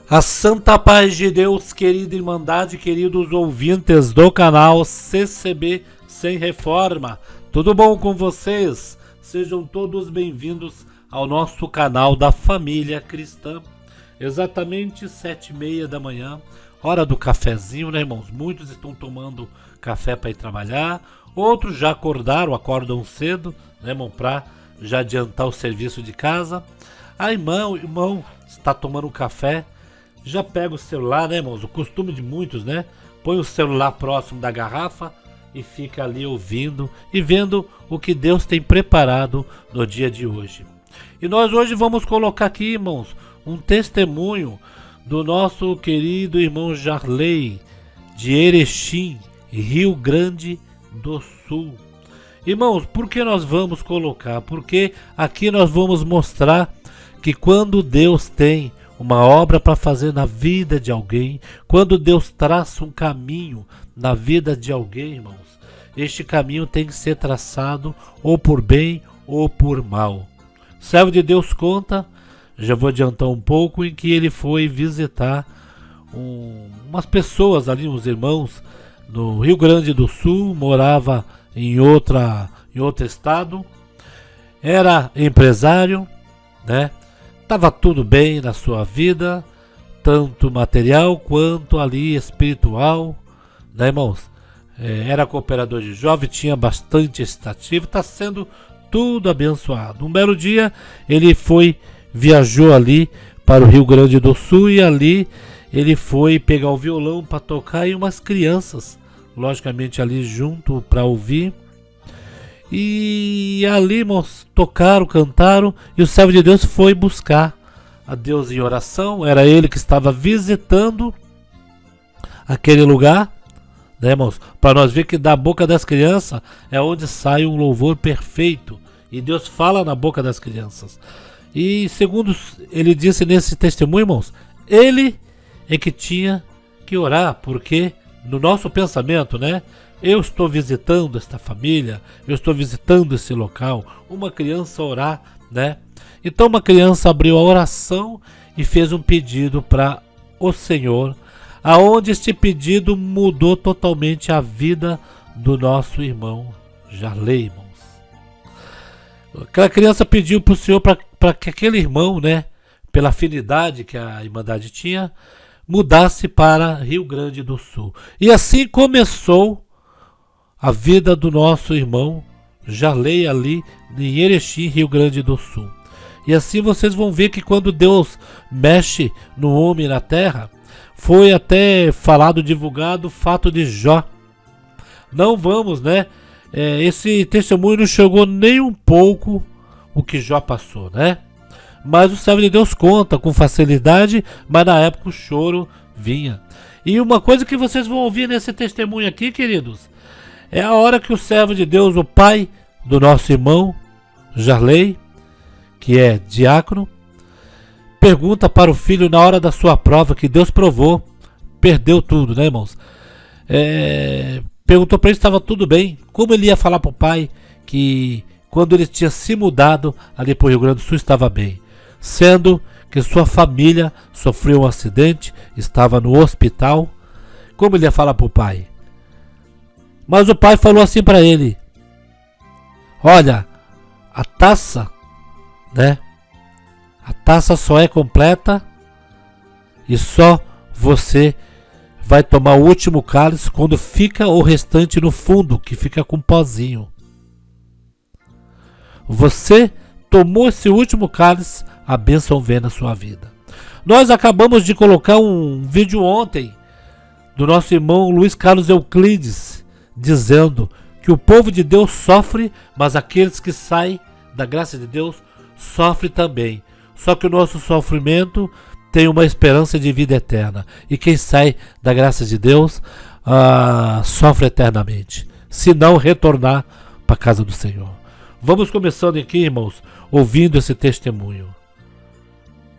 A santa paz de Deus, querida Irmandade, queridos ouvintes do canal CCB Sem Reforma. Tudo bom com vocês? Sejam todos bem-vindos ao nosso canal da Família Cristã. Exatamente 7h30 da manhã, hora do cafezinho, né, irmãos? Muitos estão tomando café para ir trabalhar, outros já acordam cedo, né, irmão, para já adiantar o serviço de casa. A irmão está tomando um café, já pega o celular, né, irmãos? O costume de muitos, né? Põe o celular próximo da garrafa e fica ali ouvindo e vendo o que Deus tem preparado no dia de hoje. E nós hoje vamos colocar aqui, irmãos, um testemunho do nosso querido irmão Jarley, de Erechim, Rio Grande do Sul. Irmãos, por que nós vamos colocar? Porque aqui nós vamos mostrar que quando Deus tem uma obra para fazer na vida de alguém, quando Deus traça um caminho na vida de alguém, irmãos, este caminho tem que ser traçado ou por bem ou por mal. O servo de Deus conta, já vou adiantar um pouco, em que ele foi visitar umas pessoas ali, uns irmãos no Rio Grande do Sul, morava em outro estado, era empresário, né? Estava tudo bem na sua vida, tanto material quanto ali espiritual, né, irmãos? Era cooperador de jovem, tinha bastante estativa, está sendo tudo abençoado. Um belo dia ele viajou ali para o Rio Grande do Sul e ali ele foi pegar o violão para tocar e umas crianças, logicamente ali junto para ouvir. E ali, irmãos, tocaram, cantaram, e o servo de Deus foi buscar a Deus em oração. Era ele que estava visitando aquele lugar, né, irmãos? Para nós ver que da boca das crianças é onde sai um louvor perfeito, e Deus fala na boca das crianças. E segundo ele disse nesse testemunho, irmãos, ele é que tinha que orar, porque no nosso pensamento, né? Eu estou visitando esta família, eu estou visitando esse local, uma criança orar, né? Então uma criança abriu a oração e fez um pedido para o Senhor, aonde este pedido mudou totalmente a vida do nosso irmão Jarley, irmãos. Aquela criança pediu para o Senhor para que aquele irmão, né, pela afinidade que a Irmandade tinha, mudasse para Rio Grande do Sul. E assim começou a vida do nosso irmão Jarley ali em Erechim, Rio Grande do Sul. E assim vocês vão ver que quando Deus mexe no homem e na terra, foi até falado, divulgado o fato de Jó. Não vamos, né? Esse testemunho não chegou nem um pouco o que Jó passou, né? Mas o servo de Deus conta com facilidade, mas na época o choro vinha. E uma coisa que vocês vão ouvir nesse testemunho aqui, queridos, é a hora que o servo de Deus, o pai do nosso irmão Jarley, que é diácono, pergunta para o filho na hora da sua prova, que Deus provou, perdeu tudo, né, irmãos? Perguntou para ele se estava tudo bem, como ele ia falar para o pai que quando ele tinha se mudado ali para o Rio Grande do Sul estava bem, sendo que sua família sofreu um acidente, estava no hospital. Como ele ia falar para o pai? Mas o pai falou assim para ele: olha, a taça, né? A taça só é completa e só você vai tomar o último cálice quando fica o restante no fundo, que fica com pozinho. Você tomou esse último cálice, a bênção vem na sua vida. Nós acabamos de colocar um vídeo ontem do nosso irmão Luiz Carlos Euclides, dizendo que o povo de Deus sofre, mas aqueles que saem da graça de Deus sofrem também. Só que o nosso sofrimento tem uma esperança de vida eterna. E quem sai da graça de Deus sofre eternamente, se não retornar para a casa do Senhor. Vamos começando aqui, irmãos, ouvindo esse testemunho.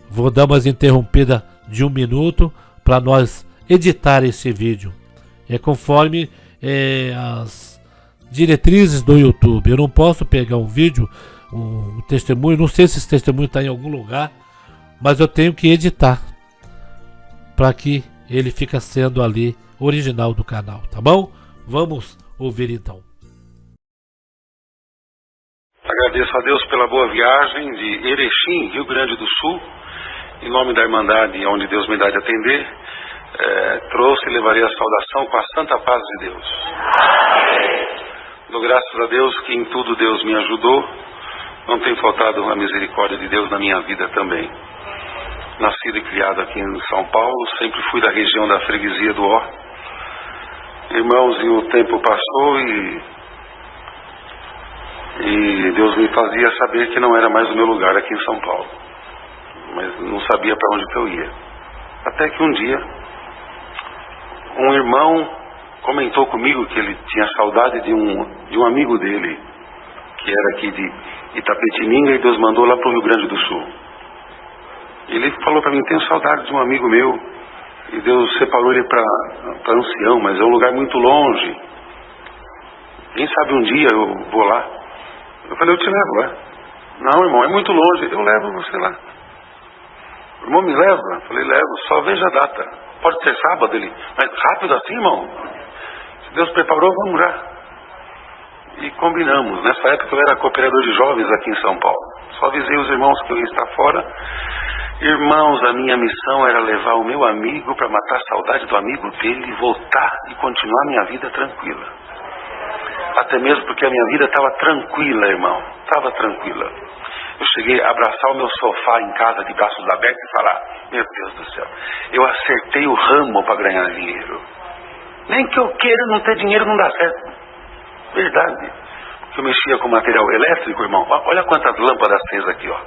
Vou dar umas interrompidas de 1 minuto para nós editar esse vídeo. É conforme as diretrizes do YouTube. Eu não posso pegar um vídeo, um testemunho, não sei se esse testemunho está em algum lugar, mas eu tenho que editar. para que ele fica sendo ali original do canal, tá bom? Vamos ouvir então. Agradeço a Deus pela boa viagem de Erechim, Rio Grande do Sul, em nome da Irmandade, onde Deus me dá de atender, trouxe e levarei a saudação com a santa paz de Deus. Dou graças a Deus que em tudo Deus me ajudou, não tem faltado a misericórdia de Deus na minha vida também. Nascido e criado aqui em São Paulo, sempre fui da região da freguesia do Ó. Irmãos, e o tempo passou e Deus me fazia saber que não era mais o meu lugar aqui em São Paulo, mas não sabia para onde que eu ia. Até que um dia um irmão comentou comigo que ele tinha saudade de um amigo dele, que era aqui de Itapetininga, e Deus mandou lá para o Rio Grande do Sul. Ele falou para mim: tenho saudade de um amigo meu, e Deus separou ele para Ancião, mas é um lugar muito longe. Quem sabe um dia eu vou lá. Eu falei: eu te levo lá. Não, irmão, é muito longe. Eu levo você lá. O irmão me leva? Eu falei: levo, só veja a data. Pode ser sábado? Ele: mas rápido assim, irmão? Se Deus preparou, vamos lá. E combinamos. Nessa época eu era cooperador de jovens aqui em São Paulo. Só avisei os irmãos que eu ia estar fora. Irmãos, a minha missão era levar o meu amigo para matar a saudade do amigo dele, voltar e continuar minha vida tranquila. Até mesmo porque a minha vida estava tranquila, irmão. Estava tranquila. Eu cheguei a abraçar o meu sofá em casa de braços abertos e falar: meu Deus do céu, eu acertei o ramo para ganhar dinheiro. Nem que eu queira não ter dinheiro não dá certo. Verdade. Porque eu mexia com material elétrico, irmão. Olha quantas lâmpadas acesas aqui, ó.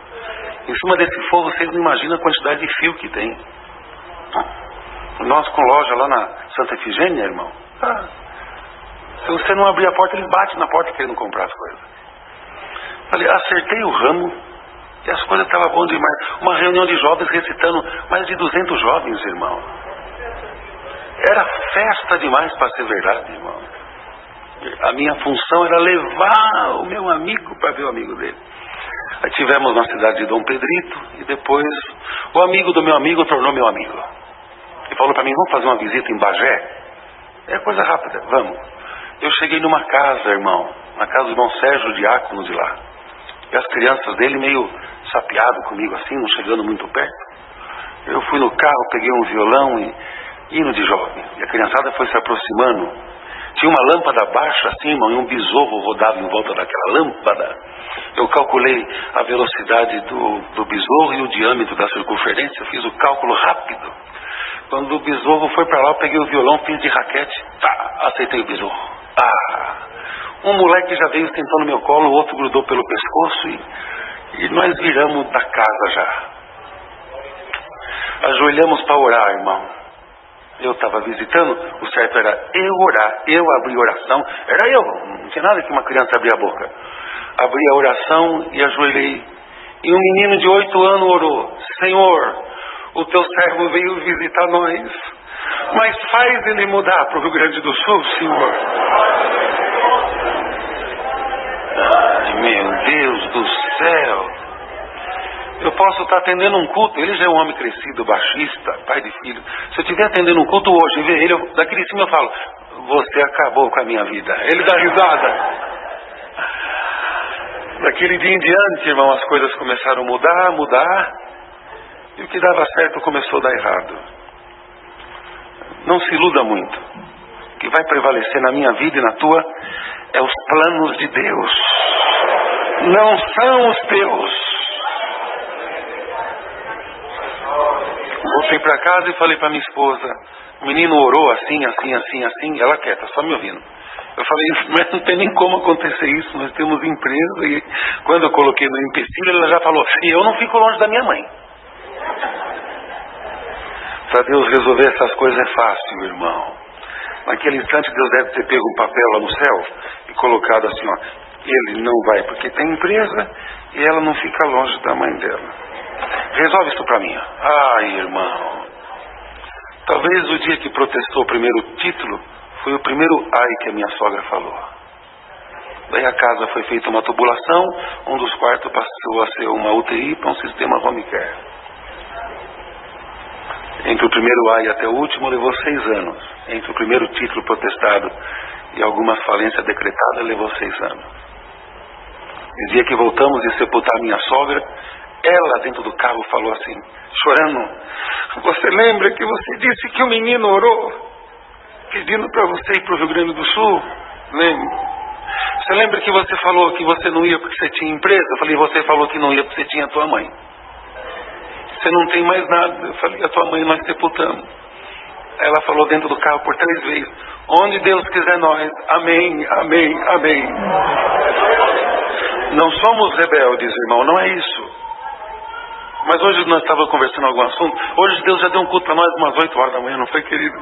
Em cima desse forro, vocês não imaginam a quantidade de fio que tem. Nós com loja lá na Santa Efigênia, irmão. Se você não abrir a porta, eles batem na porta querendo comprar as coisas. Falei: acertei o ramo e as coisas estavam bom demais. Uma reunião de jovens recitando, mais de 200 jovens, irmão. Era festa demais para ser verdade, irmão. A minha função era levar o meu amigo para ver o amigo dele. Aí tivemos na cidade de Dom Pedrito, e depois o amigo do meu amigo tornou meu amigo. E falou para mim: vamos fazer uma visita em Bagé? É coisa rápida, vamos. Eu cheguei numa casa, irmão, na casa do irmão Sérgio Diácono de lá. E as crianças dele meio sapeado comigo assim, não chegando muito perto. Eu fui no carro, peguei um violão e hino de jovem. E a criançada foi se aproximando. Tinha uma lâmpada baixa assim, irmão, e um besouro rodava em volta daquela lâmpada. Eu calculei a velocidade do besouro e o diâmetro da circunferência, fiz o cálculo rápido. Quando o besouro foi para lá, eu peguei o violão, fiz de raquete, aceitei o besouro. Um moleque já veio, sentou no meu colo, o outro grudou pelo pescoço e nós viramos da casa já. Ajoelhamos para orar, irmão. Eu estava visitando, o certo era eu orar, eu abrir oração. Era eu, não tinha nada que uma criança abrir a boca. Abri a oração e ajoelhei. E um menino de 8 anos orou: Senhor, o teu servo veio visitar nós, mas faz ele mudar para o Rio Grande do Sul, Senhor. Ai, meu Deus do céu. Eu posso estar atendendo um culto, ele já é um homem crescido, baixista, pai de filho. Se eu estiver atendendo um culto hoje e ver ele, daquele cima eu falo: você acabou com a minha vida. Ele dá risada. Daquele dia em diante, irmão, as coisas começaram a mudar, e o que dava certo começou a dar errado. Não se iluda muito. O que vai prevalecer na minha vida e na tua é os planos de Deus, não são os teus. Voltei para casa e falei para minha esposa: o menino orou assim, ela quieta, só me ouvindo. Eu falei: mas não tem nem como acontecer isso, nós temos empresa. E quando eu coloquei no empecilho, ela já falou: e eu não fico longe da minha mãe. Para Deus resolver essas coisas é fácil, irmão. Naquele instante Deus deve ter pego um papel lá no céu e colocado assim, ó: ele não vai porque tem empresa e ela não fica longe da mãe dela. Resolve isso para mim. Ai, irmão, talvez o dia que protestou o primeiro título foi o primeiro ai que a minha sogra falou. Daí a casa foi feita uma tubulação, um dos quartos passou a ser uma UTI para um sistema home care. Entre o primeiro A e até o último levou 6 anos. Entre o primeiro título protestado e algumas falências decretadas levou 6 anos. No dia que voltamos de sepultar minha sogra, ela dentro do carro falou assim, chorando, você lembra que você disse que o menino orou pedindo para você ir para o Rio Grande do Sul? Lembro. Você lembra que você falou que você não ia porque você tinha empresa? Eu falei, você falou que não ia porque você tinha a tua mãe. Você não tem mais nada. Eu falei, a tua mãe nós sepultamos. Ela falou dentro do carro por 3 vezes, onde Deus quiser nós, amém, amém, amém. Não somos rebeldes, irmão, não é isso. Mas hoje nós estávamos conversando algum assunto. Hoje Deus já deu um culto para nós umas 8 horas da manhã, não foi, querido?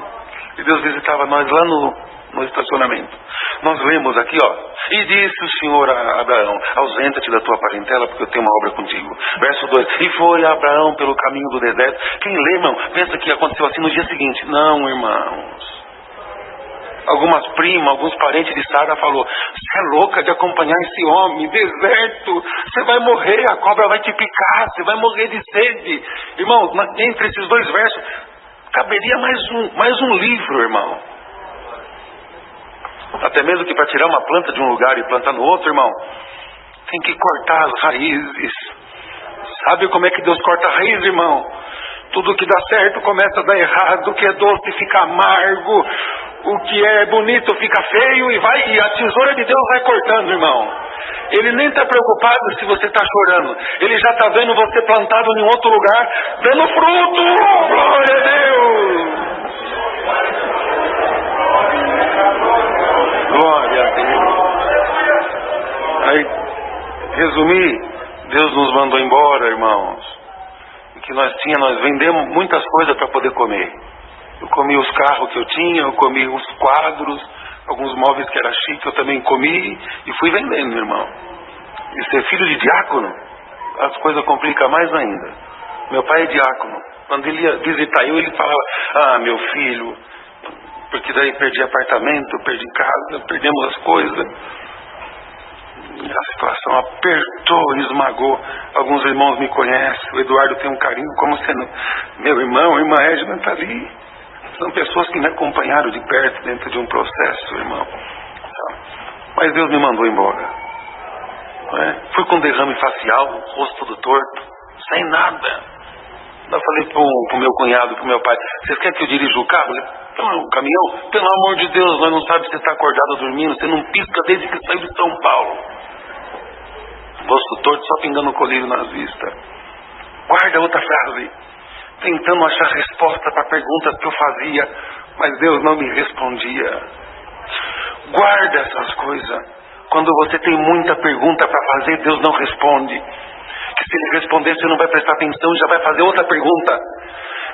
E Deus visitava nós lá no estacionamento. Nós lemos aqui, ó. E disse o Senhor a Abraão, ausenta-te da tua parentela, porque eu tenho uma obra contigo. Verso 2. E foi Abraão pelo caminho do deserto. Quem lê, irmão, pensa que aconteceu assim no dia seguinte. Não, irmãos. Algumas primas, alguns parentes de Sara falou, você é louca de acompanhar esse homem, deserto, você vai morrer, a cobra vai te picar, você vai morrer de sede. Irmão, entre esses 2 versos, caberia mais um livro, irmão. Até mesmo que para tirar uma planta de um lugar e plantar no outro, irmão, tem que cortar as raízes. Sabe como é que Deus corta a raiz, irmão? Tudo que dá certo começa a dar errado, o que é doce fica amargo, o que é bonito fica feio e a tesoura de Deus vai cortando, irmão. Ele nem está preocupado se você está chorando. Ele já está vendo você plantado em outro lugar, dando fruto. Glória a Deus. Glória a Deus. Aí, resumir, Deus nos mandou embora, irmãos. O que nós vendemos muitas coisas para poder comer. Eu comi os carros que eu tinha, eu comi os quadros, alguns móveis que era chique, eu também comi e fui vendendo, irmão. E ser filho de diácono, as coisas complicam mais ainda. Meu pai é diácono. Quando ele ia visitar eu, ele falava, meu filho, porque daí perdi apartamento, perdi casa, perdemos as coisas. E a situação apertou, esmagou. Alguns irmãos me conhecem, o Eduardo tem um carinho como sendo meu irmão, irmã Edna está ali. São pessoas que me acompanharam de perto dentro de um processo, irmão. Mas Deus me mandou embora. Fui com derrame facial, rosto todo torto, sem nada. Eu falei pro meu cunhado, pro meu pai, vocês querem que eu dirija o carro? O caminhão? Pelo amor de Deus, nós não sabemos se você está acordado ou dormindo, você não pisca desde que saiu de São Paulo. Rosto torto, só pingando o colírio nas vistas. Guarda outra frase. Tentando achar resposta para perguntas que eu fazia, mas Deus não me respondia. Guarda essas coisas. Quando você tem muita pergunta para fazer, Deus não responde. Que se Ele responder, você não vai prestar atenção e já vai fazer outra pergunta.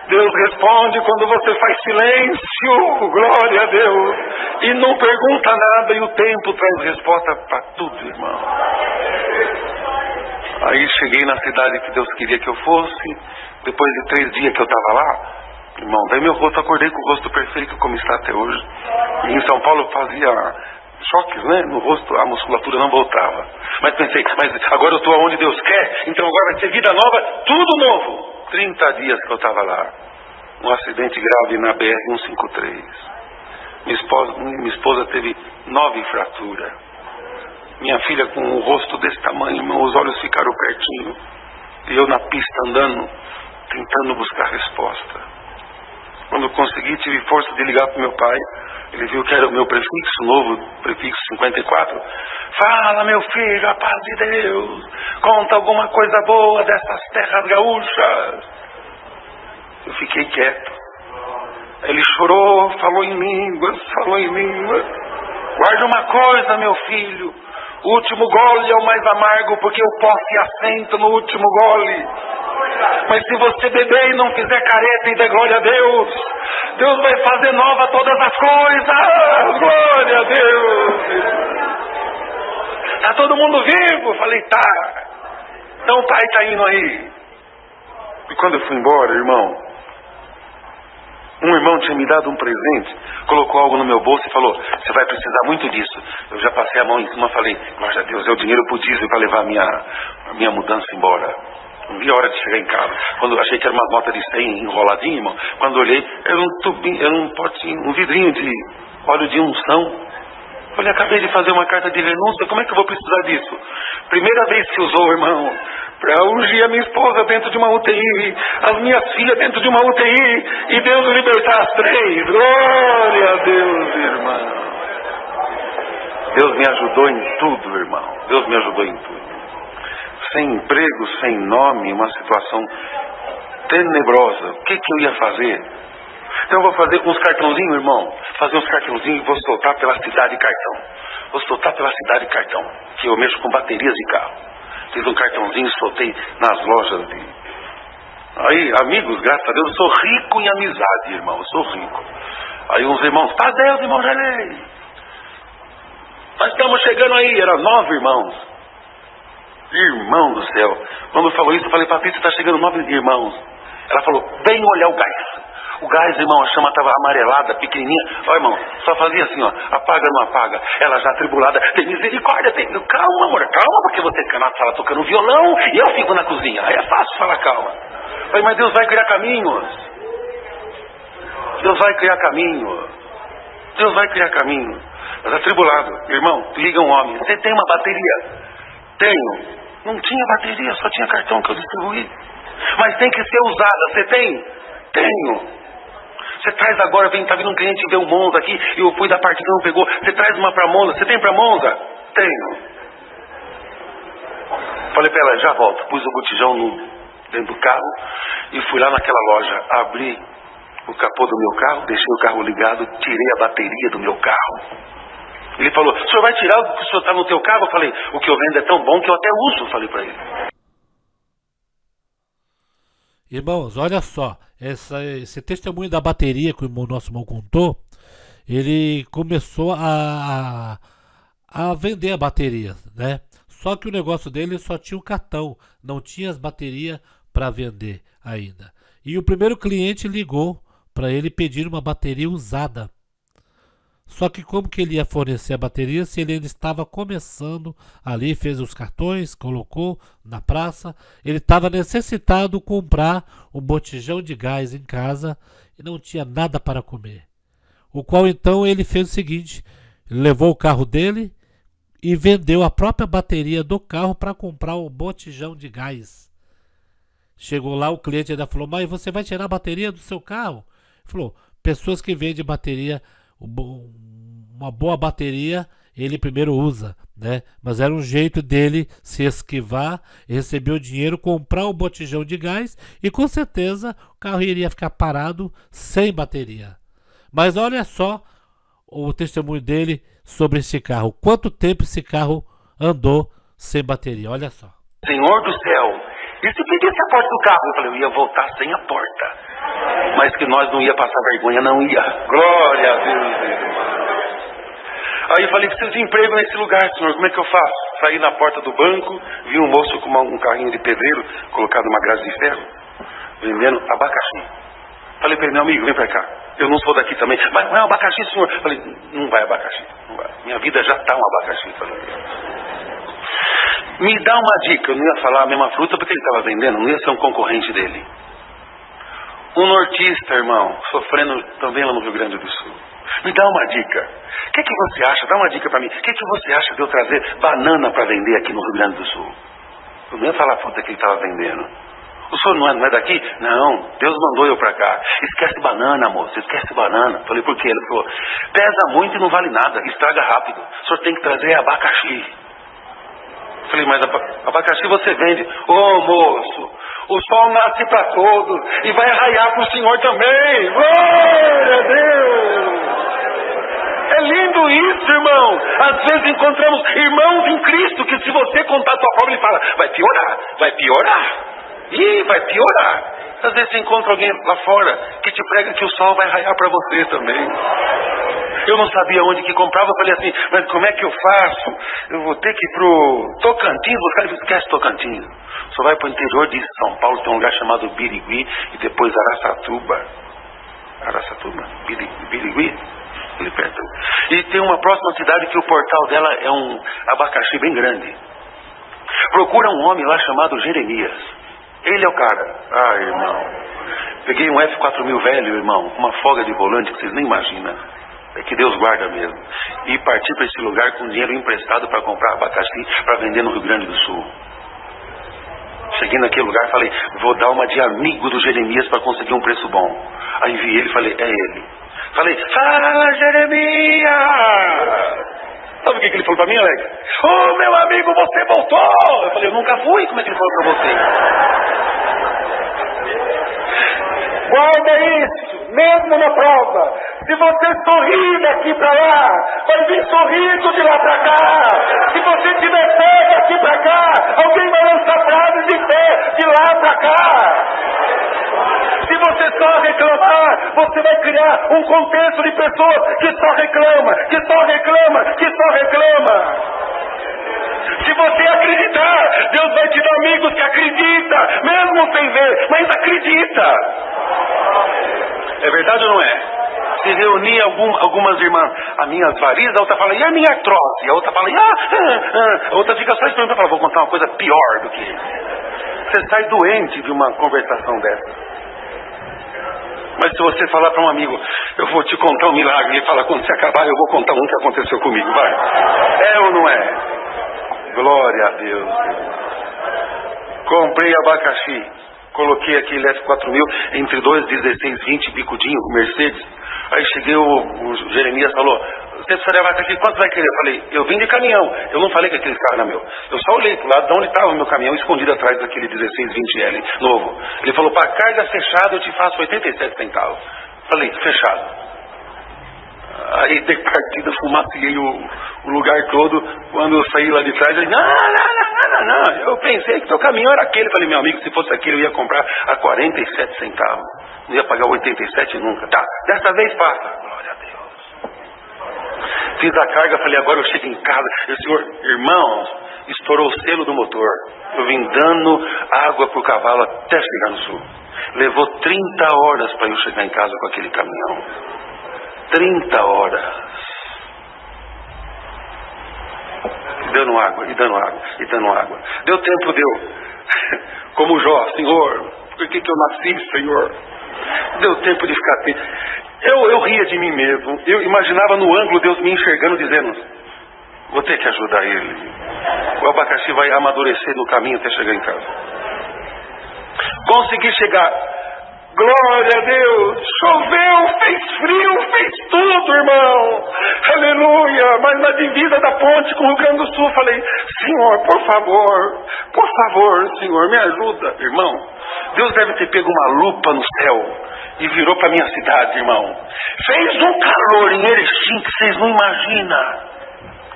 Deus responde quando você faz silêncio, glória a Deus, e não pergunta nada, e o tempo traz resposta para tudo, irmão. Aí cheguei na cidade que Deus queria que eu fosse. Depois de 3 dias que eu estava lá, irmão, daí meu rosto, acordei com o rosto perfeito como está até hoje. E em São Paulo eu fazia choques, né? No rosto, a musculatura não voltava. Mas pensei, agora eu estou onde Deus quer, então agora vai ser vida nova, tudo novo. 30 dias que eu estava lá, um acidente grave na BR-153. Minha esposa teve 9 fraturas. Minha filha com o rosto desse tamanho, os olhos ficaram pertinho. E eu na pista andando, tentando buscar resposta. Quando eu consegui, tive força de ligar para o meu pai. Ele viu que era o meu prefixo novo, prefixo 54. Fala, meu filho, a paz de Deus. Conta alguma coisa boa dessas terras gaúchas. Eu fiquei quieto. Ele chorou, falou em línguas. Guarda uma coisa, meu filho. O último gole é o mais amargo, porque o pó se assenta no último gole. Mas se você beber e não fizer careta e der glória a Deus, Deus vai fazer nova todas as coisas. Glória a Deus. Tá todo mundo vivo? Eu falei, tá. Então o pai tá indo aí. E quando eu fui embora, irmão, um irmão tinha me dado um presente, colocou algo no meu bolso e falou, você vai precisar muito disso. Eu já passei a mão em cima e falei, glória a Deus, é o dinheiro pro diesel para levar a minha mudança embora. Não vi a hora de chegar em casa. Quando eu achei que era uma nota de 100 enroladinha, irmão, quando eu olhei, era um tubinho, era um potinho, um vidrinho de óleo de unção. Olha, acabei de fazer uma carta de renúncia, como é que eu vou precisar disso? Primeira vez que usou, irmão, para ungir a minha esposa dentro de uma UTI, as minhas filhas dentro de uma UTI, e Deus libertar as 3. Glória a Deus, irmão. Deus me ajudou em tudo, irmão. Deus me ajudou em tudo. Sem emprego, sem nome, uma situação tenebrosa. O que eu ia fazer? Então eu vou fazer uns cartãozinhos, irmão. Fazer uns cartãozinhos e vou soltar pela cidade cartão. Vou soltar pela cidade cartão. Que eu mexo com baterias de carro. Fiz um cartãozinho e soltei nas lojas de... Aí, amigos, graças a Deus, eu sou rico em amizade, irmão. Eu sou rico. Aí uns irmãos, paz Deus, irmão Gelei. Nós estamos chegando aí, eram 9 irmãos. Irmão do céu. Quando falou isso, eu falei, Patrícia, está chegando 9 irmãos. Ela falou, vem olhar o gás. O gás, irmão, a chama estava amarelada, pequenininha. Ó, irmão, só fazia assim, ó, apaga, não apaga. Ela já atribulada, tem misericórdia, tem... Calma, amor, calma, porque você fica na sala tocando violão e eu fico na cozinha. Aí é fácil falar calma. Falei, mas Deus vai criar caminhos. Deus vai criar caminho. Deus vai criar caminho. Mas atribulado, irmão, liga um homem. Você tem uma bateria? Tenho. Não tinha bateria, só tinha cartão que eu distribuí. Mas tem que ser usada, você tem? Tenho. Você traz agora, tá vindo um cliente ver um Monza aqui, e eu fui da parte que não pegou. Você traz uma pra Monza, você tem pra Monza? Tenho. Falei pra ela, já volto. Pus o botijão dentro do carro e fui lá naquela loja, abri o capô do meu carro, deixei o carro ligado, tirei a bateria do meu carro. Ele falou, o senhor vai tirar o que o senhor está no teu carro? Eu falei, o que eu vendo é tão bom que eu até uso, falei para ele. Irmãos, olha só, esse testemunho da bateria que o nosso irmão contou, ele começou a vender a bateria, né? Só que o negócio dele só tinha o cartão, não tinha as baterias para vender ainda. E o primeiro cliente ligou para ele pedir uma bateria usada. Só que como que ele ia fornecer a bateria se ele ainda estava começando ali, fez os cartões, colocou na praça, ele estava necessitado comprar um botijão de gás em casa e não tinha nada para comer. O qual então ele fez o seguinte, levou o carro dele e vendeu a própria bateria do carro para comprar o botijão de gás. Chegou lá, o cliente ainda falou, mas você vai tirar a bateria do seu carro? Ele falou, pessoas que vendem bateria, uma boa bateria, ele primeiro usa, né? Mas era um jeito dele se esquivar, receber o dinheiro, comprar o botijão de gás e com certeza o carro iria ficar parado sem bateria. Mas olha só o testemunho dele sobre esse carro. Quanto tempo esse carro andou sem bateria? Olha só. Senhor do céu, e se pedisse a porta do carro? Eu falei, eu ia voltar sem a porta. Mas que nós não ia passar vergonha, não ia. Glória a Deus, irmão. Aí eu falei, preciso de emprego nesse lugar, senhor, como é que eu faço? Saí na porta do banco, vi um moço com um carrinho de pedreiro, colocado numa grade de ferro, vendendo abacaxi. Falei para ele, meu amigo, vem pra cá. Eu não sou daqui também. Mas não é abacaxi, senhor? Falei, não vai abacaxi, não vai. Minha vida já tá um abacaxi. Falei, me dá uma dica, eu não ia falar a mesma fruta porque ele estava vendendo, não ia ser um concorrente dele. Um nortista, irmão, sofrendo também lá no Rio Grande do Sul. Me dá uma dica. O que você acha? Dá uma dica para mim. O que você acha de eu trazer banana para vender aqui no Rio Grande do Sul? Eu não ia falar a fruta que ele estava vendendo. O senhor não é daqui? Não, Deus mandou eu para cá. Esquece banana, moço, esquece banana. Falei, por quê? Ele falou, pesa muito e não vale nada, estraga rápido. O senhor tem que trazer abacaxi. Falei, mas abacaxi você vende. Ô moço, o sol nasce para todos e vai raiar para o senhor também. Glória a Deus! É lindo isso, irmão. Às vezes encontramos irmãos em Cristo que se você contar a tua prova, ele fala, vai piorar, vai piorar. Ih, vai piorar. Às vezes você encontra alguém lá fora que te prega que o sol vai raiar para você também. Eu não sabia onde que comprava, eu falei assim, mas como é que eu faço? Eu vou ter que ir pro Tocantins, os caras esquece Tocantins. Só vai pro interior de São Paulo, tem um lugar chamado Birigui e depois Araçatuba. Birigui, ali perto. E tem uma próxima cidade que o portal dela é um abacaxi bem grande. Procura um homem lá chamado Jeremias. Ele é o cara. Ah, irmão. Peguei um F4000 velho, irmão, uma folga de volante que vocês nem imaginam. É que Deus guarda mesmo. E parti para esse lugar com dinheiro emprestado para comprar abacaxi para vender no Rio Grande do Sul. Cheguei naquele lugar e falei, vou dar uma de amigo do Jeremias para conseguir um preço bom. Aí vi ele e falei, é ele. Falei, fala Jeremias! Sabe o que ele falou para mim, Alex? Ô meu amigo, você voltou! Eu falei, eu nunca fui, como é que ele falou para você? Guarda isso, mesmo na prova. Se você sorrir daqui pra lá, vai vir sorriso de lá pra cá. Se você tiver fé daqui pra cá, alguém vai lançar frases de fé de lá pra cá. Se você só reclamar, você vai criar um contexto de pessoas que só reclama, que só reclama, que só reclama. Se você acreditar, Deus vai te dar amigos que acreditam, mesmo sem ver, mas acredita. É verdade ou não é? Se reunir algumas irmãs, a minha varizes, a outra fala, e a minha artrose? A outra fala, a outra fica só esperando, fala, vou contar uma coisa pior do que isso. Você sai doente de uma conversação dessa. Mas se você falar para um amigo, eu vou te contar um milagre, ele fala, quando você acabar eu vou contar um que aconteceu comigo, vai. É ou não é? Glória a Deus. Comprei abacaxi. Coloquei aquele F4000 entre dois 1620 bicudinho, Mercedes. Aí cheguei, o Jeremias falou, você precisa levar aqui, quanto vai querer? Eu falei, eu vim de caminhão. Eu não falei que aquele carro era meu. Eu só olhei pro lado de onde estava o meu caminhão, escondido atrás daquele 1620L novo. Ele falou, para carga fechada eu te faço 87 centavos. Falei, fechado. Aí de partida fumaciei o lugar todo. Quando eu saí lá de trás, eu disse, não. Eu pensei que teu caminhão era aquele. Falei, meu amigo, se fosse aquele eu ia comprar a 47 centavos. Não ia pagar 87 nunca. Tá, dessa vez passa. Glória a Deus. Fiz a carga, falei, agora eu chego em casa. Eu, senhor, irmãos, estourou o selo do motor. Eu vim dando água pro cavalo até chegar no sul. Levou 30 horas para eu chegar em casa com aquele caminhão. 30 horas. Dando água, e dando água, e dando água. Deu tempo, deu. Como Jó, Senhor, por que eu nasci, Senhor? Deu tempo de ficar triste. Eu ria de mim mesmo. Eu imaginava no ângulo Deus me enxergando, dizendo, vou ter que ajudar ele. O abacaxi vai amadurecer no caminho até chegar em casa. Consegui chegar. Glória a Deus, choveu, fez frio, fez tudo, irmão, aleluia. Mas na divisa da ponte com o Rio Grande do Sul, falei, Senhor, por favor, Senhor, me ajuda. Irmão, Deus deve ter pego uma lupa no céu e virou para minha cidade, irmão. Fez um calor em Erechim que vocês não imaginam.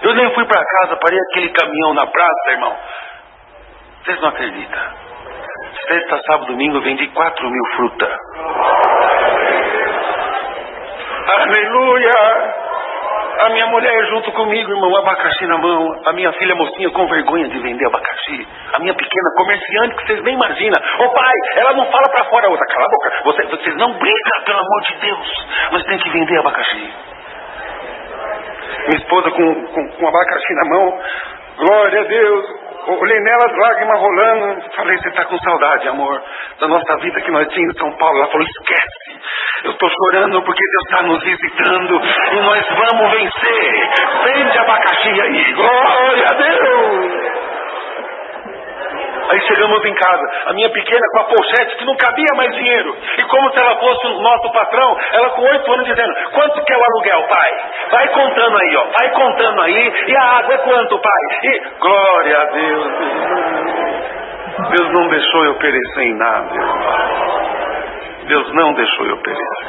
Eu nem fui para casa, parei aquele caminhão na praça, irmão. Vocês não acreditam. Sexta, sábado, domingo, vendi 4.000 frutas. Aleluia! A minha mulher junto comigo, irmão, abacaxi na mão. A minha filha mocinha com vergonha de vender abacaxi. A minha pequena comerciante, que vocês nem imaginam. Ô pai, ela não fala pra fora, outra, cala a boca. Vocês não brincam, pelo amor de Deus. Nós temos que vender abacaxi. Minha esposa com abacaxi na mão. Glória a Deus. Olhei nela, lágrimas rolando. Falei, você está com saudade, amor, da nossa vida que nós tínhamos em São Paulo. Ela falou, esquece. Eu estou chorando porque Deus está nos visitando e nós vamos vencer. Vende abacaxi aí. Glória a Deus. Aí chegamos em casa, a minha pequena com a pochete que não cabia mais dinheiro. E como se ela fosse o nosso patrão, ela com 8 anos dizendo, quanto que é o aluguel, pai? Vai contando aí, ó, vai contando aí. E a água é quanto, pai? E glória a Deus. Deus não deixou eu perecer em nada, irmão. Deus não deixou eu perecer.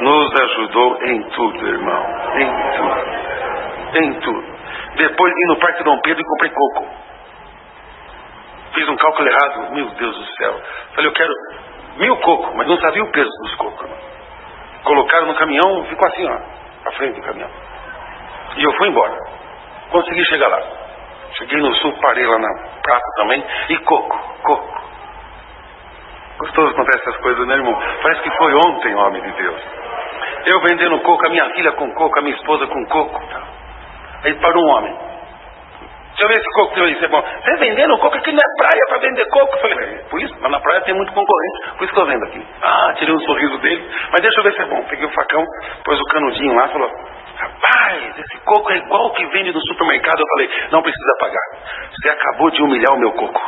Nos ajudou em tudo, irmão. Em tudo. Em tudo. Depois vim no Parque Dom Pedro e comprei coco. Fiz um cálculo errado, meu Deus do céu. Falei, eu quero 1.000 cocos, mas não sabia o peso dos cocos. Irmão. Colocaram no caminhão, ficou assim, ó, à frente do caminhão. E eu fui embora. Consegui chegar lá. Cheguei no sul, parei lá na praça também. E coco. Gostoso contar essas coisas, né, irmão? Parece que foi ontem, homem de Deus. Eu vendendo coco, a minha filha com coco, a minha esposa com coco. Aí parou um homem. Deixa eu ver esse coco seu aí, é bom. Você vendendo coco aqui não é praia pra vender coco. Eu falei, por isso, mas na praia tem muito concorrente, por isso que eu vendo aqui. Ah, tirei um sorriso dele, mas deixa eu ver se é bom. Peguei o facão, pôs o canudinho lá, falou, rapaz, esse coco é igual o que vende no supermercado. Eu falei, não precisa pagar. Você acabou de humilhar o meu coco.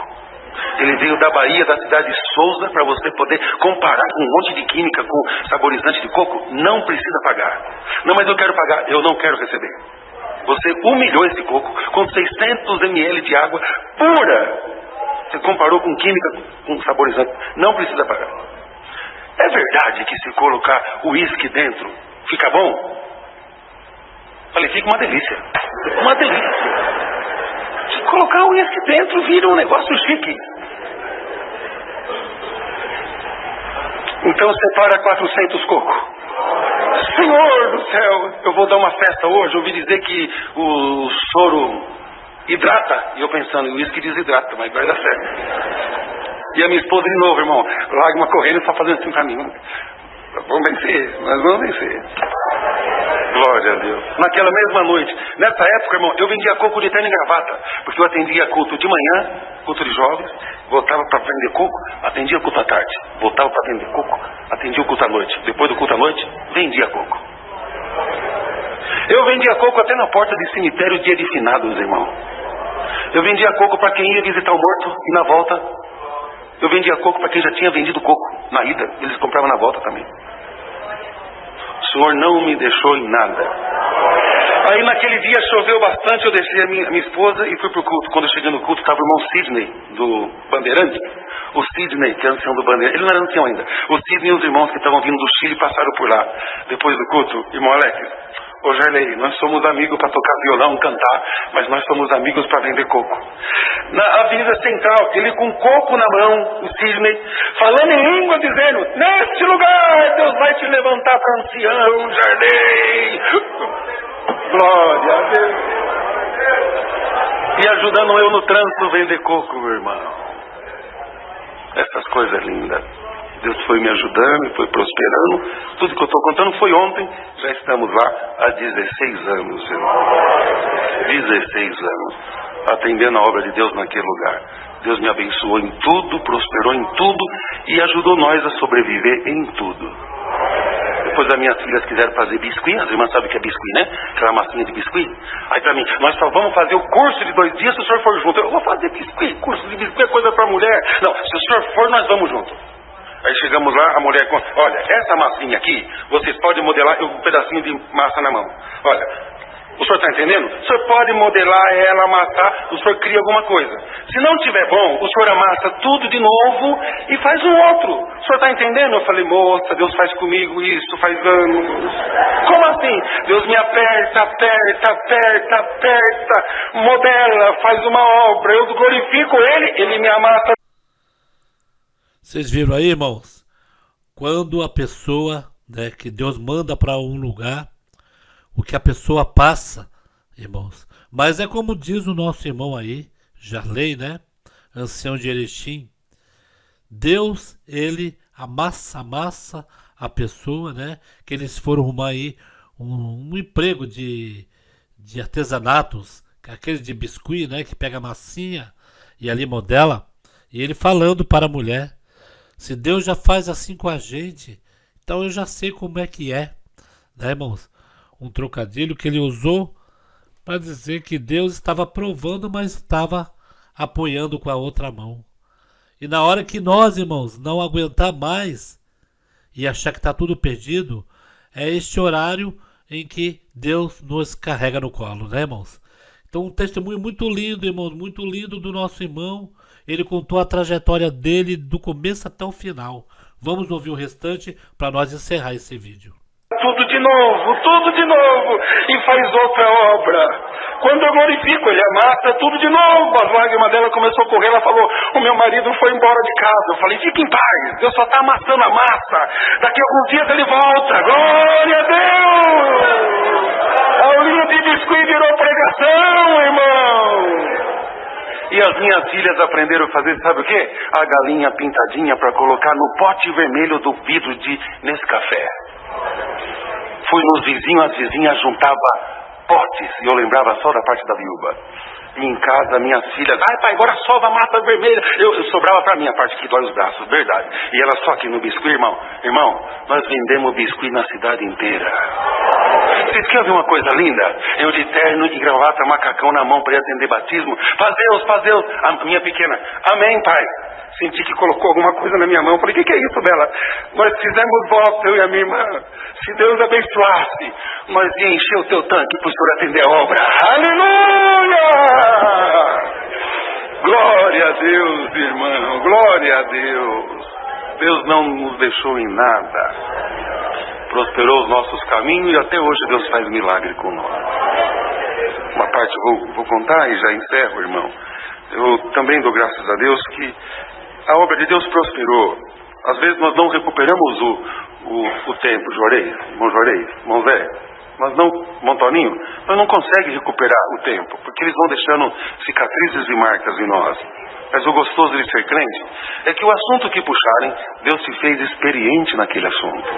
Ele veio da Bahia, da cidade de Souza, para você poder comparar com um monte de química, com saborizante de coco. Não precisa pagar. Não, mas eu quero pagar. Eu não quero receber. Você humilhou esse coco com 600 ml de água pura. Você comparou com química, com saborizante. Não precisa pagar. É verdade que se colocar uísque dentro, fica bom? Falei, fica uma delícia. Uma delícia. Se colocar o uísque dentro, vira um negócio chique. Então separa 400 cocos. Senhor do céu, eu vou dar uma festa hoje. Eu ouvi dizer que o soro hidrata. E eu pensando, o uísque desidrata, mas vai dar certo. E a minha esposa de novo, irmão, lágrima correndo, só fazendo assim pra mim. Vamos vencer, nós vamos vencer. Glória a Deus. Naquela mesma noite, nessa época, irmão, eu vendia coco de terno e gravata, porque eu atendia culto de manhã, culto de jovens, voltava para vender coco, atendia culto à tarde, voltava para vender coco, atendia o culto à noite. Depois do culto à noite, vendia coco. Eu vendia coco até na porta de cemitério dia de finados, irmão. Eu vendia coco para quem ia visitar o morto e na volta. Eu vendia coco para quem já tinha vendido coco na ida, eles compravam na volta também. O Senhor não me deixou em nada. Aí naquele dia choveu bastante, eu deixei a minha esposa e fui pro culto. Quando eu cheguei no culto, estava o irmão Sidney, do Bandeirante. O Sidney, que é ancião do Bandeirante, ele não era ancião ainda. O Sidney e os irmãos que estavam vindo do Chile passaram por lá. Depois do culto, irmão Alex, ô Jarley, nós somos amigos para tocar violão, cantar, mas nós somos amigos para vender coco. Na Avenida Central, ele com coco na mão, o Sidney, falando em língua, dizendo, neste lugar Deus vai te levantar para ancião, Jarley. Glória a Deus. E ajudando eu no trânsito a vender coco, meu irmão. Essas coisas lindas. Deus foi me ajudando, foi prosperando. Tudo que eu estou contando foi ontem. Já estamos lá há 16 anos, irmão. 16 anos. Atendendo a obra de Deus naquele lugar. Deus me abençoou em tudo, prosperou em tudo e ajudou nós a sobreviver em tudo. Depois as minhas filhas quiseram fazer biscuit, as irmãs sabem o que é biscuit, né? Aquela massinha de biscuit. Aí pra mim, nós só vamos fazer o curso de 2 dias se o senhor for junto. Eu vou fazer biscuit, curso de biscuit é coisa pra mulher. Não, se o senhor for, nós vamos junto. Aí chegamos lá, a mulher conta, olha, essa massinha aqui, vocês podem modelar, eu um pedacinho de massa na mão. Olha, o senhor está entendendo? O senhor pode modelar ela, amassar, o senhor cria alguma coisa. Se não tiver bom, o senhor amassa tudo de novo e faz um outro. O senhor está entendendo? Eu falei, moça, Deus faz comigo isso, faz anos. Como assim? Deus me aperta, aperta, aperta, aperta, modela, faz uma obra, eu glorifico Ele, Ele me amassa. Vocês viram aí, irmãos? Quando a pessoa, né, que Deus manda para um lugar, o que a pessoa passa, irmãos. Mas é como diz o nosso irmão aí, Jarley, né? Ancião de Erechim. Deus, ele amassa a pessoa, né? Que eles foram arrumar aí um emprego de artesanatos, aquele de biscuit, né? Que pega a massinha e ali modela. E ele falando para a mulher, se Deus já faz assim com a gente, então eu já sei como é que é, né, irmãos? Um trocadilho que ele usou para dizer que Deus estava provando, mas estava apoiando com a outra mão. E na hora que nós, irmãos, não aguentar mais e achar que está tudo perdido, é este horário em que Deus nos carrega no colo, né, irmãos? Então um testemunho muito lindo, irmãos, muito lindo do nosso irmão. Ele contou a trajetória dele do começo até o final. Vamos ouvir o restante para nós encerrar esse vídeo. Tudo de novo, e faz outra obra. Quando eu glorifico, ele amassa tudo de novo. As lágrimas dela começou a correr, ela falou, o meu marido foi embora de casa. Eu falei, fique em paz, Deus só está amassando a massa. Daqui a alguns dias ele volta. Glória a Deus! A aulinha de biscuit virou pregação, irmão. E as minhas filhas aprenderam a fazer, sabe o quê? A galinha pintadinha para colocar no pote vermelho do vidro de Nescafé. Fui nos vizinhos, as vizinhas juntavam potes, e eu lembrava só da parte da viúva. E em casa, minha filha, ai pai, agora sova a mata vermelha. Eu sobrava pra mim a parte que dói os braços, verdade. E ela só aqui no biscuit, irmão. Irmão, nós vendemos biscuit na cidade inteira. Vocês querem ver uma coisa linda? Eu de terno, de gravata, macacão na mão para ir atender batismo. Faz Deus. A minha pequena, amém, pai. Senti que colocou alguma coisa na minha mão. Falei, o que é isso, Bela? Nós fizemos voto, eu e a minha irmã. Se Deus abençoasse, nós ia encher o teu tanque para o senhor atender a obra. Aleluia! Glória a Deus, irmão. Glória a Deus. Deus não nos deixou em nada. Prosperou os nossos caminhos e até hoje Deus faz milagre com nós. Uma parte eu vou contar e já encerro, irmão. Eu também dou graças a Deus que a obra de Deus prosperou. Às vezes nós não recuperamos o tempo, irmão Zé. Nós não, Montoninho, nós não conseguimos recuperar o tempo, porque eles vão deixando cicatrizes e marcas em nós. Mas o gostoso de ser crente é que o assunto que puxarem, Deus te fez experiente naquele assunto.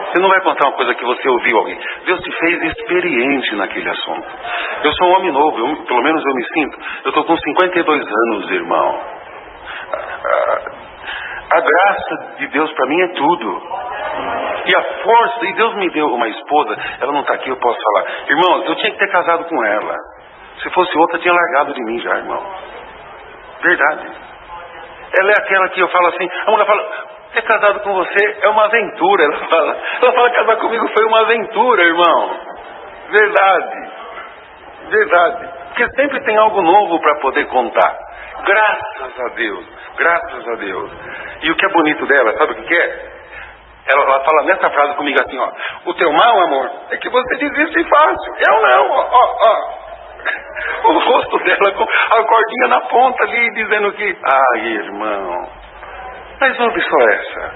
Você não vai contar uma coisa que você ouviu alguém. Deus te fez experiente naquele assunto. Eu sou um homem novo, pelo menos eu me sinto. Eu estou com 52 anos, irmão. A graça de Deus para mim é tudo. E a força, e Deus me deu uma esposa, ela não está aqui, eu posso falar. Irmão, eu tinha que ter casado com ela. Se fosse outra, tinha largado de mim já, irmão. Verdade. Ela é aquela que eu falo assim, a mulher fala, ter casado com você é uma aventura. Ela fala, casar comigo foi uma aventura, irmão. Verdade. Porque sempre tem algo novo para poder contar. Graças a Deus. E o que é bonito dela, sabe o que é? Ela fala nessa frase comigo assim, ó. O teu mal, amor, é que você desiste fácil. Eu não, ó. O rosto dela com a cordinha na ponta ali, dizendo que... Ai, irmão. Mas ouve só essa.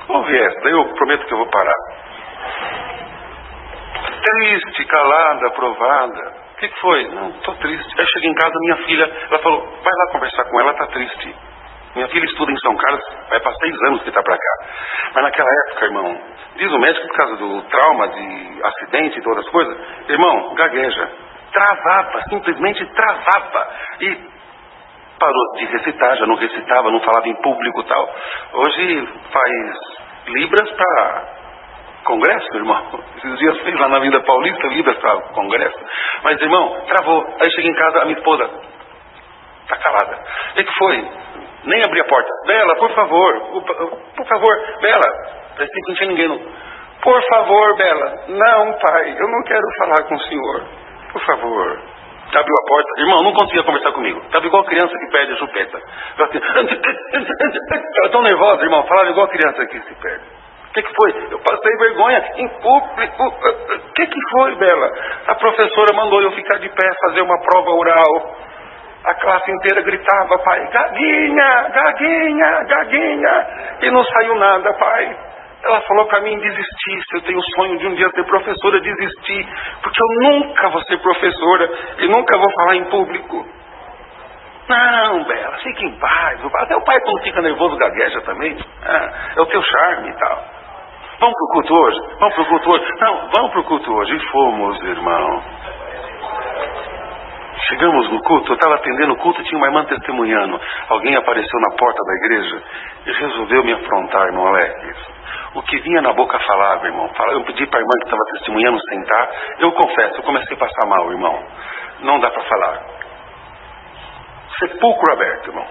Ouve essa, daí eu prometo que eu vou parar. Triste, calada, aprovada. O que foi? Não, tô triste. Aí cheguei em casa, minha filha, ela falou, vai lá conversar com ela, tá triste. Minha filha estuda em São Carlos, vai para 6 anos que está para cá. Mas naquela época, irmão, diz o médico, por causa do trauma, de acidente e todas as coisas, irmão, gagueja. Travava, simplesmente travava. E parou de recitar, já não recitava, não falava em público e tal. Hoje faz libras para congresso, irmão. Esses dias fez lá na Vida Paulista, libras para congresso. Mas, irmão, travou. Aí cheguei em casa, a minha esposa tá calada. O que foi? Nem abri a porta. Bela, por favor, Bela. Parecia que não tinha ninguém. Não. Por favor, Bela. Não, pai, eu não quero falar com o senhor. Por favor. Abriu a porta. Irmão, não conseguia conversar comigo. Estava igual criança que perde a chupeta. Estava tão nervosa, irmão. Falava igual criança que se perde. O que foi? Eu passei vergonha em público. O que foi, Bela? A professora mandou eu ficar de pé, fazer uma prova oral. A classe inteira gritava, pai, gaguinha, gaguinha, gaguinha. E não saiu nada, pai. Ela falou para mim desistir. Se eu tenho o sonho de um dia ser professora, desistir. Porque eu nunca vou ser professora e nunca vou falar em público. Não, Bela, fique em paz. Até o pai, quando fica nervoso, gagueja também. É o teu charme e tal. Vamos pro culto hoje? Não, vamos pro culto hoje. E fomos, irmão. Chegamos no culto, eu estava atendendo o culto, tinha uma irmã testemunhando. Alguém apareceu na porta da igreja e resolveu me afrontar, irmão Alex. O que vinha na boca falava, irmão. Eu pedi para a irmã que estava testemunhando sentar. Eu confesso, eu comecei a passar mal, irmão. Não dá para falar. Sepulcro aberto, irmão.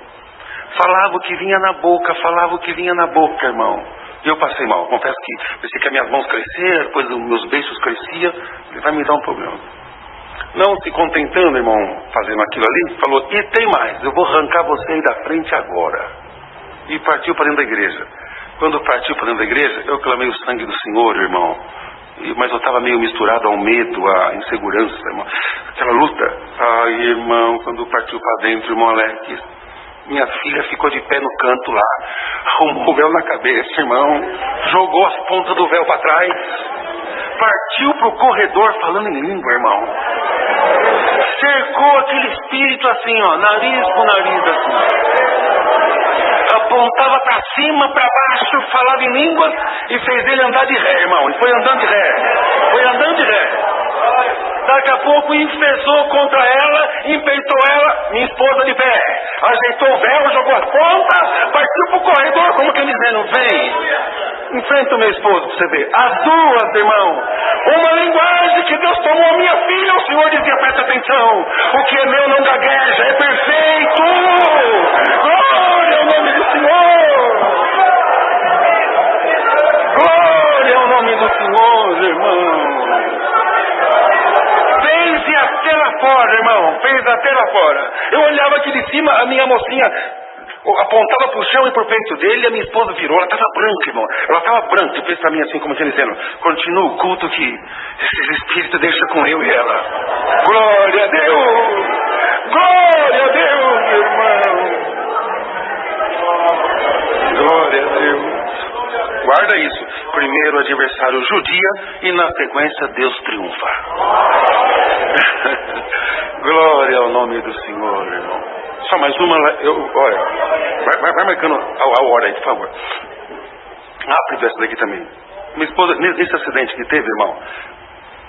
Falava o que vinha na boca, irmão. E eu passei mal. Confesso que pensei que as minhas mãos cresceram, depois os meus beiços cresciam. Vai me dar um problema. Não se contentando, irmão, fazendo aquilo ali, falou, e tem mais, eu vou arrancar você aí da frente agora. E partiu para dentro da igreja. Quando partiu para dentro da igreja, eu clamei o sangue do Senhor, irmão. Mas eu estava meio misturado ao medo, à insegurança, irmão. Aquela luta. Ai, irmão, quando partiu para dentro, irmão Alex, minha filha ficou de pé no canto lá, arrumou o véu na cabeça, irmão, jogou as pontas do véu para trás, partiu pro corredor falando em língua, irmão. Cercou aquele espírito assim, ó, nariz com nariz assim. Apontava para cima, para baixo, falava em línguas e fez ele andar de ré, irmão. E foi andando de ré. Daqui a pouco enfesou contra ela, empeitou ela, minha esposa de pé. Ajeitou o véu, jogou as pontas, partiu pro corredor, como que dizendo, vem. Enfrenta o meu esposo pra você ver. As duas, irmão. Uma linguagem que Deus tomou a minha filha, o Senhor dizia, presta atenção. O que é meu não gagueja, é perfeito. Glória ao nome do Senhor. Glória ao nome do Senhor, irmão. Fez até lá fora, irmão. Fez até lá fora. Eu olhava aqui de cima, a minha mocinha apontava pro chão e pro peito dele, e a minha esposa virou, ela estava branca, irmão. Ela estava branca, e fez pra mim assim, como dizendo, continua o culto que esse espírito deixa com eu e ela. Glória a Deus! Glória a Deus, irmão! Glória a Deus! Guarda isso. Primeiro o adversário judia e na sequência Deus triunfa. Glória ao nome do Senhor, irmão. Só mais uma, olha, vai marcando a hora aí, por favor. Rápido essa daqui também. Minha esposa, nesse acidente que teve, irmão,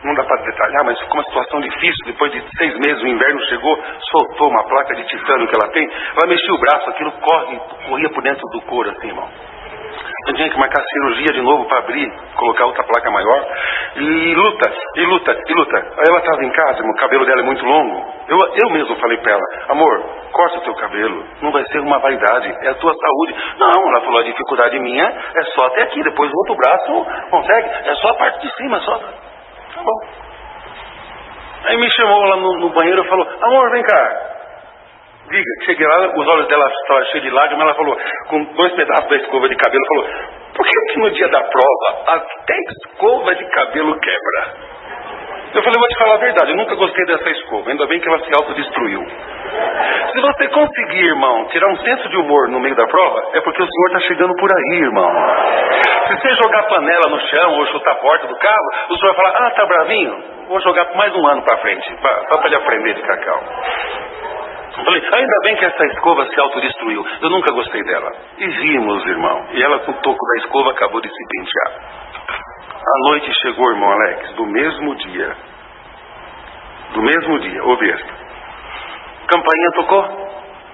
não dá para detalhar, mas ficou uma situação difícil. Depois de 6 meses, o inverno chegou, soltou uma placa de titânio que ela tem, ela mexia o braço, aquilo corria por dentro do couro, assim, irmão. Eu tinha que marcar cirurgia de novo para abrir, colocar outra placa maior. E luta. Aí ela estava em casa, o cabelo dela é muito longo. Eu mesmo falei para ela, amor, corta o teu cabelo, não vai ser uma vaidade, é a tua saúde. Não, ela falou, a dificuldade minha é só até aqui, depois o outro braço consegue, é só a parte de cima, só. Tá bom. Aí me chamou lá no banheiro e falou, amor, vem cá. Diga, cheguei lá, os olhos dela estavam cheios de lágrimas, ela falou, com 2 pedaços da escova de cabelo, falou, por que no dia da prova até escova de cabelo quebra? Eu falei, vou te falar a verdade, eu nunca gostei dessa escova, ainda bem que ela se autodestruiu. Se você conseguir, irmão, tirar um senso de humor no meio da prova, é porque o Senhor está chegando por aí, irmão. Se você jogar panela no chão ou chutar a porta do carro, o Senhor vai falar, tá bravinho? Vou jogar por mais um ano para frente, só para ele aprender de cacau. Eu falei, ainda bem que essa escova se autodestruiu. Eu nunca gostei dela. E rimos, irmão. E ela com o toco da escova acabou de se pentear. A noite chegou, irmão Alex, do mesmo dia. Ouve esta. Campainha tocou.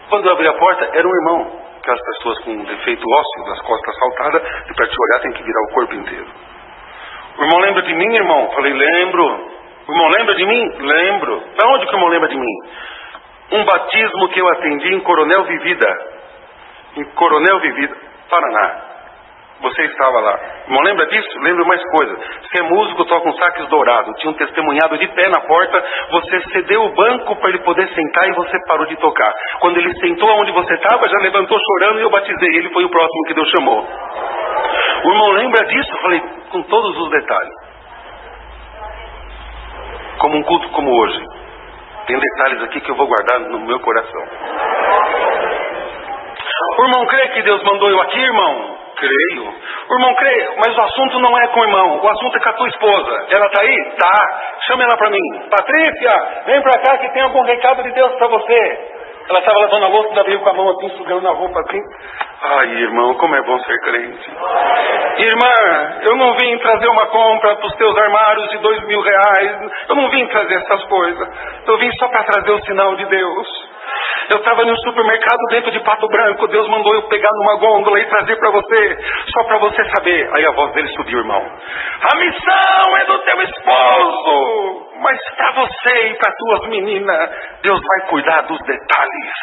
Quando eu abri a porta, era um irmão. Aquelas pessoas com defeito ósseo, das costas saltadas, e para te olhar tem que virar o corpo inteiro. O irmão lembra de mim, irmão? Falei, lembro. O irmão lembra de mim? Lembro. Da onde que o irmão lembra de mim? Um batismo que eu atendi em Coronel Vivida, Paraná. Você estava lá. Não lembra disso? Lembra mais coisa. Você é músico, toca um sax dourado. Tinha um testemunhado de pé na porta. Você cedeu o banco para ele poder sentar e você parou de tocar. Quando ele sentou onde você estava, já levantou chorando e eu batizei. Ele foi o próximo que Deus chamou. O irmão lembra disso? Eu falei, com todos os detalhes. Como um culto como hoje. Tem detalhes aqui que eu vou guardar no meu coração. O irmão crê que Deus mandou eu aqui, irmão? Creio. O irmão crê, mas o assunto não é com o irmão. O assunto é com a tua esposa. Ela tá aí? Tá. Chama ela pra mim. Patrícia, vem pra cá que tem algum recado de Deus pra você. Ela estava lavando a louça, ainda veio com a mão assim, sugando na roupa assim. Ai, irmão, como é bom ser crente. Irmã, eu não vim trazer uma compra para os teus armários de R$2.000. Eu não vim trazer essas coisas. Eu vim só para trazer o sinal de Deus. Eu estava em um supermercado dentro de Pato Branco. Deus mandou eu pegar numa gôndola e trazer para você, só para você saber. Aí a voz dele subiu, irmão. A missão é do teu esposo, mas para você e para tuas meninas, Deus vai cuidar dos detalhes.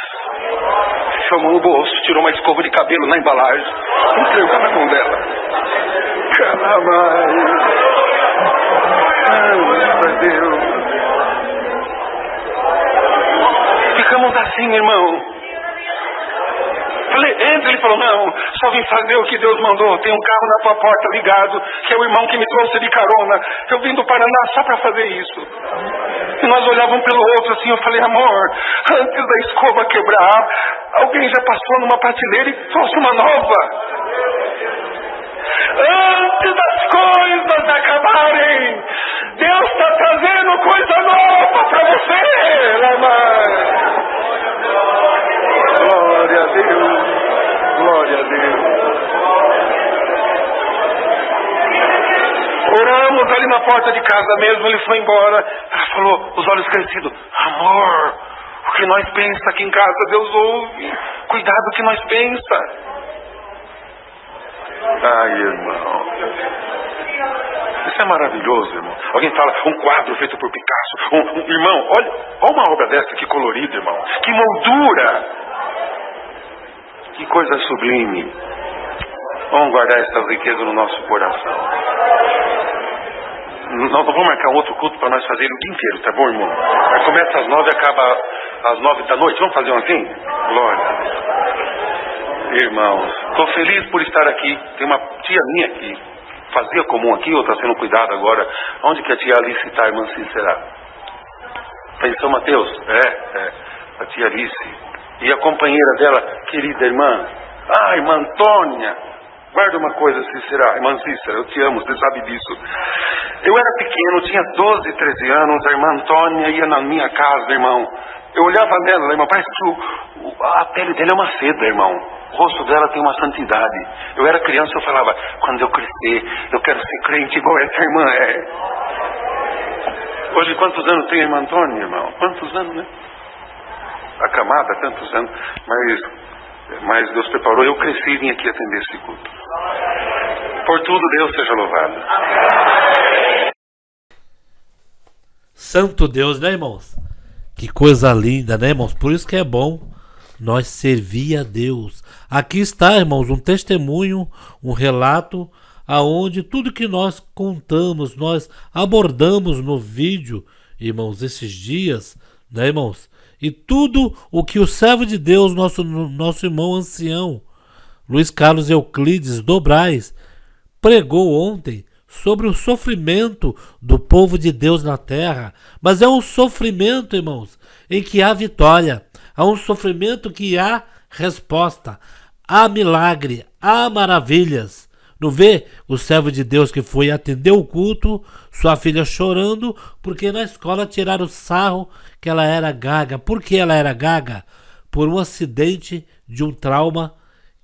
Chamou no bolso, tirou uma escova de cabelo na embalagem, entregou na mão dela. Caramba! Meu Deus! Ficamos assim, irmão. Falei, entra. Ele falou, não, só vim fazer o que Deus mandou. Tem um carro na tua porta ligado, que é o irmão que me trouxe de carona. Eu vim do Paraná só para fazer isso. E nós olhávamos pelo outro assim. Eu falei, amor, antes da escova quebrar, alguém já passou numa prateleira e trouxe uma nova. Antes das coisas acabarem, Deus está trazendo coisa nova para você, irmã. Glória a Deus, glória a Deus. Oramos ali na porta de casa mesmo, ele foi embora. Ela falou, os olhos crescidos, amor, o que nós pensa aqui em casa, Deus ouve. Cuidado do que nós pensa. Ai, irmão. Isso é maravilhoso, irmão. Alguém fala, um quadro feito por Picasso. Irmão, olha uma obra dessa, que colorida, irmão. Que moldura. Que coisa sublime. Vamos guardar essas riquezas no nosso coração. Nós vamos marcar um outro culto para nós fazer ele o dia inteiro, tá bom, irmão? Começa às 9 e acaba às 9 da noite. Vamos fazer um assim? Glória. Irmãos, estou feliz por estar aqui. Tem uma tia minha que fazia comum aqui, ou está sendo cuidada agora. Onde que a tia Alice está, irmã Cícera? Está em São Mateus? A tia Alice. E a companheira dela, querida irmã, irmã Antônia. Guarda uma coisa, Cícera, irmã Cícera, eu te amo, você sabe disso. Eu era pequeno, tinha 12, 13 anos, a irmã Antônia ia na minha casa, irmão. Eu olhava nela, irmão, parece que a pele dela é uma seda, irmão. O rosto dela tem uma santidade. Eu era criança, eu falava, quando eu crescer, eu quero ser crente igual essa irmã é. Hoje, quantos anos tem a irmã Antônia, irmão? Quantos anos, né? Acamada, tantos anos. Mas Deus preparou, eu cresci e vim aqui atender esse culto. Por tudo, Deus seja louvado. Santo Deus, né, irmãos? Que coisa linda, né, irmãos? Por isso que é bom nós servir a Deus. Aqui está, irmãos, um testemunho, um relato, aonde tudo que nós contamos, nós abordamos no vídeo, irmãos, esses dias, né, irmãos? E tudo o que o servo de Deus, nosso irmão ancião, Luiz Carlos Euclides do Braz, pregou ontem sobre o sofrimento do povo de Deus na terra. Mas é um sofrimento, irmãos, em que há vitória. Há um sofrimento que há resposta. Há milagre, há maravilhas. Não vê o servo de Deus que foi atender o culto, sua filha chorando, porque na escola tiraram sarro que ela era gaga. Por que ela era gaga? Por um acidente de um trauma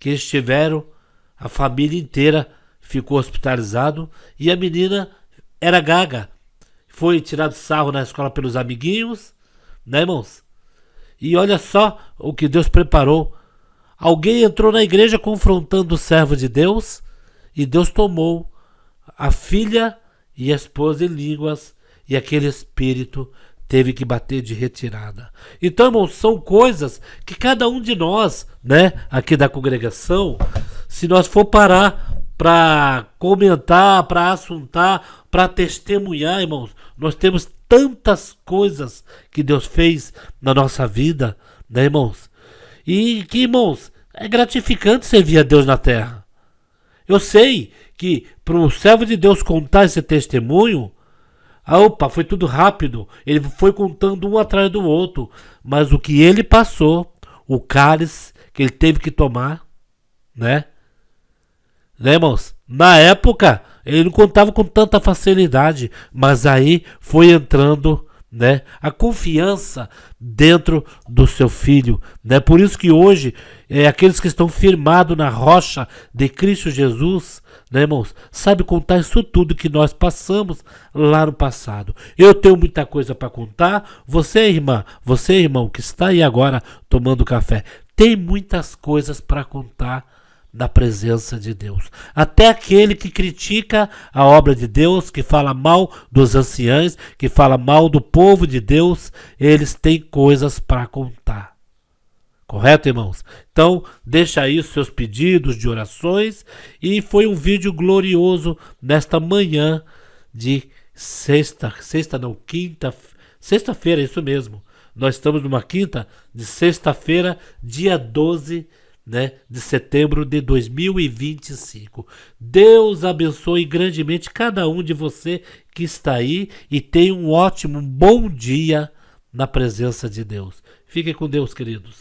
que estiveram, a família inteira ficou hospitalizado e a menina era gaga. Foi tirado sarro na escola pelos amiguinhos, né, irmãos? E olha só o que Deus preparou. Alguém entrou na igreja confrontando o servo de Deus e Deus tomou a filha e a esposa em línguas e aquele espírito teve que bater de retirada. Então, irmãos, são coisas que cada um de nós, né, aqui da congregação, se nós for parar para comentar, para assuntar, para testemunhar, irmãos, nós temos tantas coisas que Deus fez na nossa vida, né, irmãos? E que, irmãos, é gratificante servir a Deus na terra. Eu sei que para o servo de Deus contar esse testemunho, foi tudo rápido, ele foi contando um atrás do outro, mas o que ele passou, o cálice que ele teve que tomar, né, irmãos? Na época, ele não contava com tanta facilidade, mas aí foi entrando, né, a confiança dentro do seu filho, né? Por isso que hoje, aqueles que estão firmados na rocha de Cristo Jesus, né, irmãos, sabe contar isso tudo que nós passamos lá no passado. Eu tenho muita coisa para contar, você, irmã, você, irmão, que está aí agora tomando café, tem muitas coisas para contar da presença de Deus. Até aquele que critica a obra de Deus, que fala mal dos anciãos, que fala mal do povo de Deus, eles têm coisas para contar. Correto, irmãos? Então, deixa aí os seus pedidos de orações. E foi um vídeo glorioso nesta manhã de sexta-feira, isso mesmo. Nós estamos numa quinta de sexta-feira, dia 12 de setembro de 2025. Deus abençoe grandemente cada um de você que está aí e tenha um ótimo, bom dia na presença de Deus. Fiquem com Deus, queridos.